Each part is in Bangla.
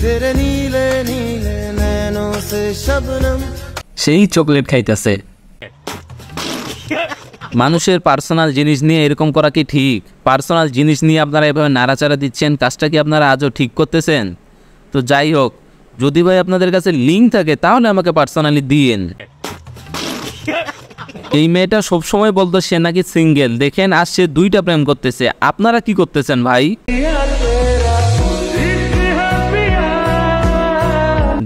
तेरे नीले नीले नैनों से शबनम সেই চকলেট খাইতেছে। মানুষের পার্সোনাল জিনিস নিয়ে এরকম করা কি ঠিক? পার্সোনাল জিনিস নিয়ে আপনারা এভাবে নাড়াচাড়া দিচ্ছেন, কাজটা কি আপনারা আজও ঠিক করতেছেন? তো যাই হোক, যদি ভাই আপনাদের কাছে লিঙ্ক থাকে তাহলে আমাকে পার্সোনালি দিয়েন। এই মেয়েটা সবসময় বলতো সে নাকি সিঙ্গেল, দেখেন আজ সে 2টা প্রেম করতেছে। আপনারা কি করতেছেন ভাই?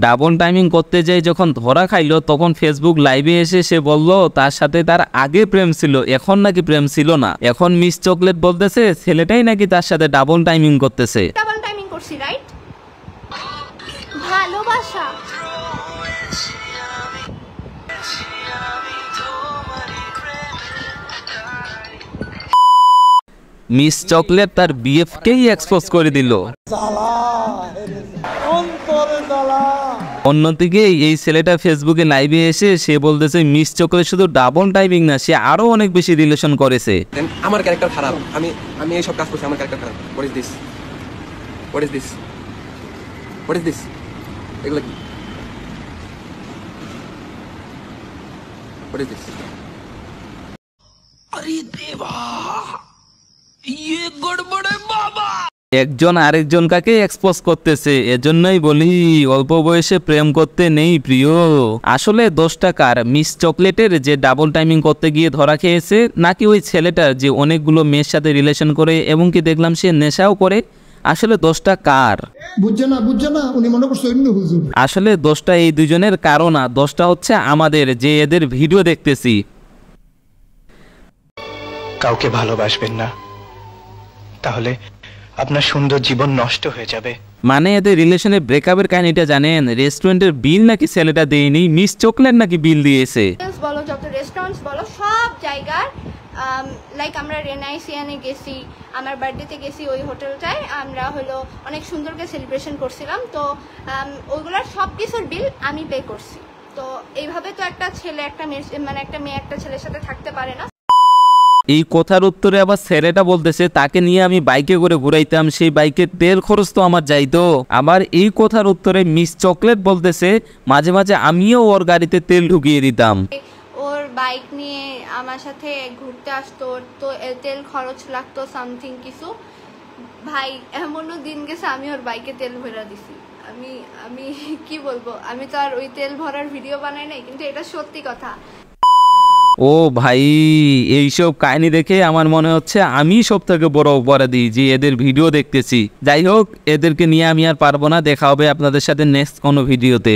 ডাবল টাইমিং করতে যাই যখন ধরা খাইলো তখন ফেসবুক লাইভে এসে সে বলল তার সাথে তার আগে প্রেম ছিল, এখন নাকি প্রেম ছিল না। এখন মিস চকলেট বলতেছে ছেলেটাই নাকি তার সাথে ডাবল টাইমিং করতেছে। ডাবল টাইমিং করছি, রাইট? ভালোবাসা মিস চকলেট তার বিএফকেই এক্সপোজ করে দিল। অন্যদিকে এই ছেলেটা ফেসবুকে লাইভে এসে সে বলতেছে মিস চকলেট শুধু ডাবল টাইমিং না, সে আরো অনেক বেশি রিলেশন করেছে। আমার ক্যারেক্টার খারাপ, আমি এই সব কাজ করছি, আমার ক্যারেক্টার খারাপ। What is this? What is this? What is this? এগুলো কি? What is this? আরে দেবা, ये गड़बड़ है बाबा। একজন আরেকজন কাকে এক্সপোজ করতেছে। এজন্যই বলি অল্প বয়সে প্রেম করতে নেই প্রিয়। আসলে দোষটা কার? মিস চকলেটের যে ডাবল টাইমিং করতে গিয়ে ধরা খেয়েছে, নাকি ওই ছেলেটার যে অনেকগুলো মেয়ের সাথে রিলেশন করে এবং কি দেখলাম সে নেশাও করে? আসলে দোষটা কার? বুঝছে না উনি মনে করছে অন্য হুজুর। আসলে দোষটা এই দুজনের কারণ না, দোষটা হচ্ছে আমাদের যে এদের ভিডিও দেখতেছি। কাউকে ভালোবাসবেন না, তাহলে আপনার সুন্দর জীবন নষ্ট হয়ে যাবে। মানে এদের রিলেশনের ব্রেকআপের কাহিনীটা জানেন? রেস্টুরেন্টের বিল নাকি ছেলেটা দেয়নি, মিস চকলেট নাকি বিল দিয়েছে। বলো, যত রেস্টুরেন্টস বলো, সব জায়গার লাইক আমরা রেনাইসিয়ানে গেছি, আমার বার্থডেতে গেছি, ওই হোটেলটায় আমরা হলো অনেক সুন্দর করে সেলিব্রেশন করছিলাম। তো ওইগুলোর সব কিছুর বিল আমি পে করছি। তো এইভাবে তো একটা ছেলে একটা মেয়ে, মানে একটা মেয়ে একটা ছেলের সাথে থাকতে পারে না। এই কথার উত্তরে আবার ছেলেটা বলতেছে তাকে নিয়ে আমি বাইকে করে ঘুরাইতাম, সেই বাইকের তেল খরচ তো আমার যাইতো। আবার এই কথার উত্তরে মিস চকলেট বলতেছে মাঝে মাঝে আমিও ওর গাড়িতে তেল ঢুকিয়ে দিতাম। ওর বাইক নিয়ে আমার সাথে ঘুরতে আসতো, তো তেল খরচ লাগতো সামথিং কিছু। ভাই এমনও দিন গেছে আমি ওর বাইকে তেল ভরা দিছি। আমি কি বলবো, আমি তো আর ওই তেল ভরার ভিডিও বানাই নাই, কিন্তু এটা সত্যি কথা। ও ভাই, এইসব কাহিনী দেখে আমার মনে হচ্ছে আমি সব থেকে বড় অপরাধী যে এদের ভিডিও দেখতেছি। যাই হোক, এদেরকে নিয়ে আমি আর পারবো না। দেখা হবে আপনাদের সাথে নেক্সট কোনো ভিডিওতে।